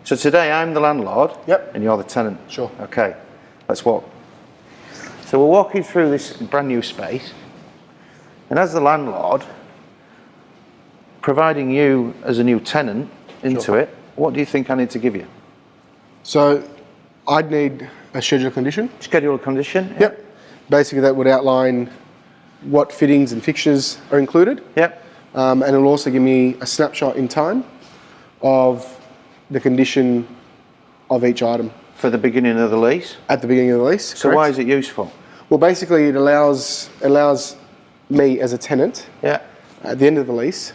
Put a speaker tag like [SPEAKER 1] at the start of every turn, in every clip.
[SPEAKER 1] So today I'm the landlord.
[SPEAKER 2] Yep.
[SPEAKER 1] And you're the tenant.
[SPEAKER 2] Sure.
[SPEAKER 1] Okay, let's walk. So we're walking through this brand new space, and as the landlord, providing you as a new tenant into it, what do you think I need to give you?
[SPEAKER 2] So I'd need a schedule condition.
[SPEAKER 1] Schedule condition?
[SPEAKER 2] Yep. Basically that would outline what fittings and fixtures are included.
[SPEAKER 1] Yep.
[SPEAKER 2] And it'll also give me a snapshot in time of the condition of each item.
[SPEAKER 1] For the beginning of the lease?
[SPEAKER 2] At the beginning of the lease.
[SPEAKER 1] So
[SPEAKER 2] correct.
[SPEAKER 1] why is it useful?
[SPEAKER 2] Well, basically it allows me as a tenant at the end of the lease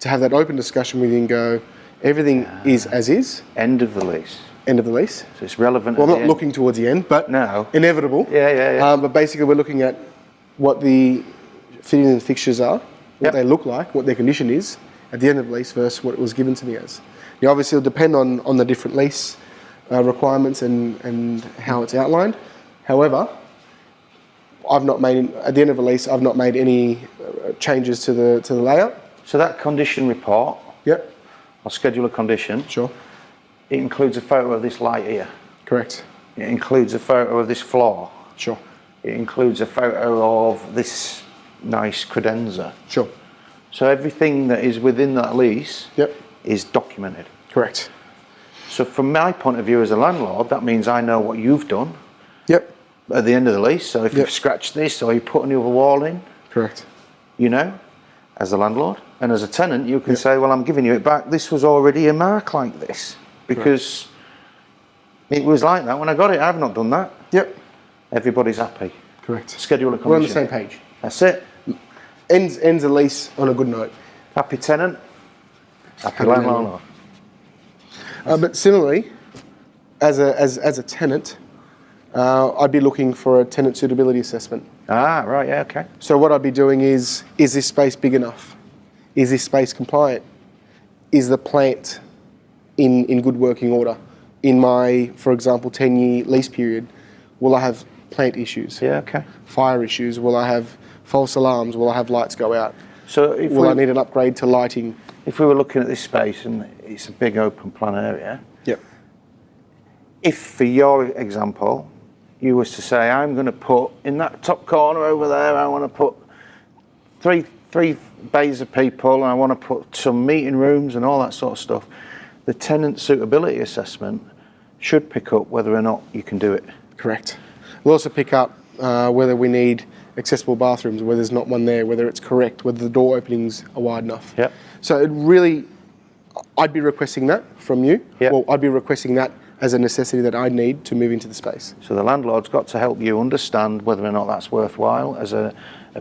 [SPEAKER 2] to have that open discussion with you and go, everything is as is.
[SPEAKER 1] End of the lease.
[SPEAKER 2] End of the lease.
[SPEAKER 1] So it's relevant.
[SPEAKER 2] Well, I'm not looking towards the end, but inevitable.
[SPEAKER 1] Yeah.
[SPEAKER 2] But basically we're looking at what the fittings and fixtures are, what they look like, what their condition is at the end of the lease versus what it was given to me as. Now, obviously, it'll depend on the different lease requirements and how it's outlined. However, at the end of the lease, I've not made any changes to the layout.
[SPEAKER 1] So that condition report,
[SPEAKER 2] Yep.
[SPEAKER 1] I'll schedule a condition.
[SPEAKER 2] Sure.
[SPEAKER 1] It includes a photo of this light here.
[SPEAKER 2] Correct.
[SPEAKER 1] It includes a photo of this floor.
[SPEAKER 2] Sure.
[SPEAKER 1] It includes a photo of this nice credenza.
[SPEAKER 2] Sure.
[SPEAKER 1] So everything that is within that lease is documented.
[SPEAKER 2] Correct.
[SPEAKER 1] So from my point of view as a landlord, that means I know what you've done at the end of the lease. So if you've scratched this or you put a new wall in,
[SPEAKER 2] correct,
[SPEAKER 1] you know, as a landlord. And as a tenant, you can say, well, I'm giving you it back. This was already a mark like this because it was like that when I got it. I've not done that.
[SPEAKER 2] Yep.
[SPEAKER 1] Everybody's happy.
[SPEAKER 2] Correct.
[SPEAKER 1] Schedule a condition.
[SPEAKER 2] We're on the same page.
[SPEAKER 1] That's it.
[SPEAKER 2] Ends the lease on a good note.
[SPEAKER 1] Happy tenant, happy landlord.
[SPEAKER 2] But similarly, as a tenant, I'd be looking for a tenant suitability assessment.
[SPEAKER 1] Ah, right, yeah, okay.
[SPEAKER 2] So what I'd be doing is this space big enough? Is this space compliant? Is the plant in good working order? In my, for example, 10-year lease period, will I have plant issues?
[SPEAKER 1] Yeah, okay.
[SPEAKER 2] Fire issues? Will I have false alarms? Will I have lights go out?
[SPEAKER 1] So
[SPEAKER 2] will I need an upgrade to lighting?
[SPEAKER 1] If we were looking at this space and it's a big open plan area, if for your example, you was to say, I'm going to put in that top corner over there, I want to put three bays of people, and I want to put some meeting rooms and all that sort of stuff, the tenant suitability assessment should pick up whether or not you can do it.
[SPEAKER 2] Correct. We'll also pick up whether we need accessible bathrooms, whether there's not one there, whether it's correct, whether the door openings are wide enough.
[SPEAKER 1] Yep.
[SPEAKER 2] So it really, I'd be requesting that from you.
[SPEAKER 1] Yep.
[SPEAKER 2] Well, I'd be requesting that as a necessity that I need to move into the space.
[SPEAKER 1] So the landlord's got to help you understand whether or not that's worthwhile as a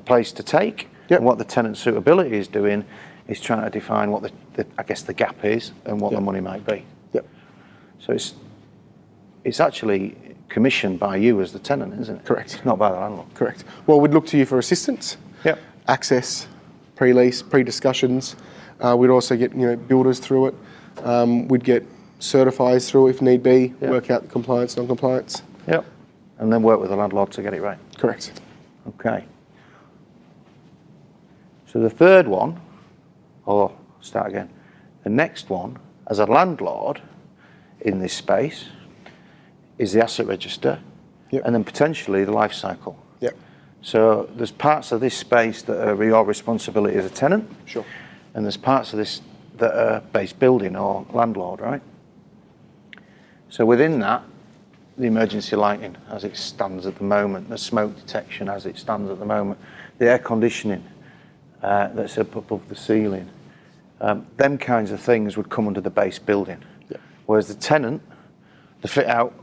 [SPEAKER 1] place to take. And what the tenant suitability is doing is trying to define what I guess the gap is and what the money might be.
[SPEAKER 2] Yep.
[SPEAKER 1] So it's actually commissioned by you as the tenant, isn't it?
[SPEAKER 2] Correct.
[SPEAKER 1] It's not by the landlord.
[SPEAKER 2] Correct. Well, we'd look to you for assistance.
[SPEAKER 1] Yep.
[SPEAKER 2] Access, pre-lease, pre-discussions. We'd also get builders through it. We'd get certifiers through if need be, work out the compliance, non-compliance.
[SPEAKER 1] Yep. And then work with the landlord to get it right.
[SPEAKER 2] Correct.
[SPEAKER 1] Okay. So the third one, or start again, the next one, as a landlord in this space, is the asset register, and then potentially the life cycle.
[SPEAKER 2] Yep.
[SPEAKER 1] So there's parts of this space that are your responsibility as a tenant.
[SPEAKER 2] Sure.
[SPEAKER 1] And there's parts of this that are base building or landlord, right? So within that, the emergency lighting as it stands at the moment, the smoke detection as it stands at the moment, the air conditioning that's up above the ceiling, them kinds of things would come under the base building.
[SPEAKER 2] Yep.
[SPEAKER 1] Whereas the tenant, the fit out,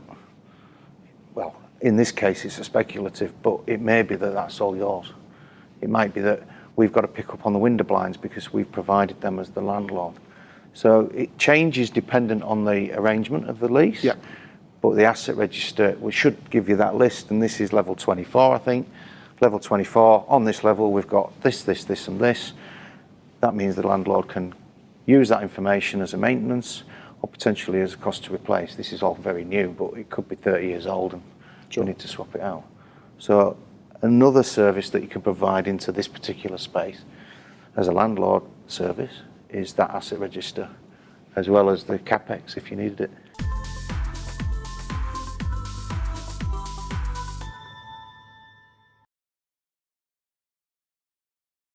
[SPEAKER 1] well, in this case it's a speculative, but it may be that that's all yours. It might be that we've got to pick up on the window blinds because we've provided them as the landlord. So it changes dependent on the arrangement of the lease.
[SPEAKER 2] Yeah.
[SPEAKER 1] But the asset register, we should give you that list, and this is level 24, I think. Level 24, on this level we've got this, this, this and this. That means the landlord can use that information as a maintenance or potentially as a cost to replace. This is all very new, but it could be 30 years old and we need to swap it out. So another service that you can provide into this particular space as a landlord service is that asset register, as well as the CapEx if you needed it.